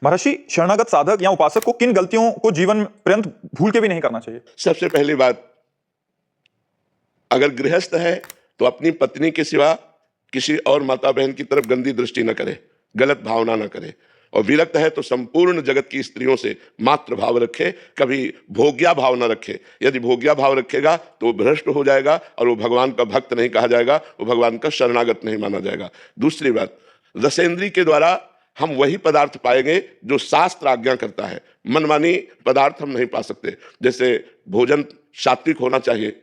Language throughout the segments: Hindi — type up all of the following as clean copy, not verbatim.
महर्षि, शरणागत साधक या उपासक को किन गलतियों को जीवन पर्यंत भूल के भी नहीं करना चाहिए? सबसे पहली बात, अगर गृहस्थ है तो अपनी पत्नी के सिवा किसी और माता बहन की तरफ गंदी दृष्टि न करे, गलत भावना न करे। और विरक्त है तो संपूर्ण जगत की स्त्रियों से मात्र भाव रखे, कभी भोग्या भाव न रखे। यदि भोग्या भाव रखेगा तो वो भ्रष्ट हो जाएगा और वो भगवान का भक्त नहीं कहा जाएगा, वो भगवान का शरणागत नहीं माना जाएगा। दूसरी बात, रसेंद्री के द्वारा हम वही पदार्थ पाएंगे जो शास्त्र आज्ञा करता है। मनमानी पदार्थ हम नहीं पा सकते। जैसे भोजन सात्विक होना चाहिए।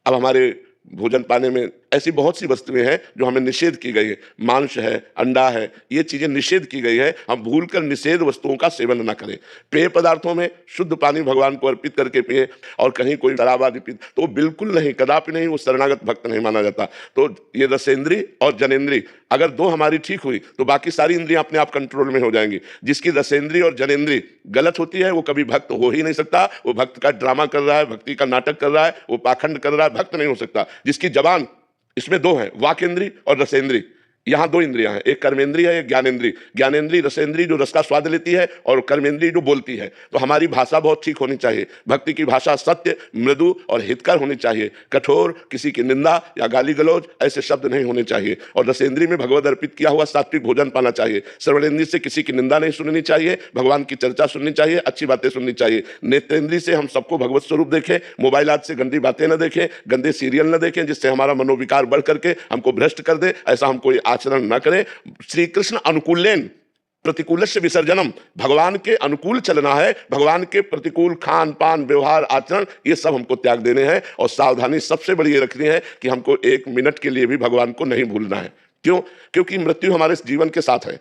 अब हमारे भोजन पाने में ऐसी बहुत सी वस्तुएं हैं जो हमें निषेध की गई है। मांस है, अंडा है, ये चीजें निषेध की गई है। हम भूलकर निषेध वस्तुओं का सेवन न करें। पेय पदार्थों में शुद्ध पानी भगवान को अर्पित करके पिए, और कहीं कोई शराब आदि पी तो बिल्कुल नहीं, कदापि नहीं, वो शरणागत भक्त नहीं माना जाता। तो ये रसेंद्री और जनेंद्री अगर दो हमारी ठीक हुई तो बाकी सारी इंद्रियां अपने आप कंट्रोल में हो जाएंगी। जिसकी रसेंद्री और जनेंद्री गलत होती है वो कभी भक्त हो ही नहीं सकता। वो भक्त का ड्रामा कर रहा है, भक्ति का नाटक कर रहा है, वो पाखंड कर रहा है, भक्त नहीं हो सकता। जिसकी जबान, इसमें दो है, वाकेंद्री और रसेंद्री। यहां दो इंद्रियां हैं, एक कर्मेंद्री है, एक ज्ञानेंद्री। ज्ञानेंद्री रसेंद्री जो रस का स्वाद लेती है, और कर्मेंद्री जो बोलती है। तो हमारी भाषा बहुत ठीक होनी चाहिए। भक्ति की भाषा सत्य, मृदु और हितकर होनी चाहिए। कठोर, किसी की निंदा या गाली गलौज ऐसे शब्द नहीं होने चाहिए। और रसेंद्री में भगवद अर्पित किया हुआ सात्विक भोजन पाना चाहिए। श्रवणेंद्री से किसी की निंदा नहीं सुननी चाहिए, भगवान की चर्चा सुननी चाहिए, अच्छी बातें सुननी चाहिए। नेत्रेंद्री से हम सबको भगवत स्वरूप देखें, मोबाइल आदि से गंदी बातें न देखें, गंदे सीरियल न देखें जिससे हमारा मनोविकार बढ़ करके हमको भ्रष्ट कर दे। ऐसा हम कोई आचरण न करें। श्री कृष्ण अनुकूलेन प्रतिकूलस्य विसर्जनम, भगवान के अनुकूल चलना है। भगवान के प्रतिकूल खान पान व्यवहार आचरण ये सब हमको त्याग देने हैं। और सावधानी सबसे बड़ी ये रखनी है कि हमको एक मिनट के लिए भी भगवान को नहीं भूलना है। क्यों? क्योंकि मृत्यु हमारे जीवन के साथ है।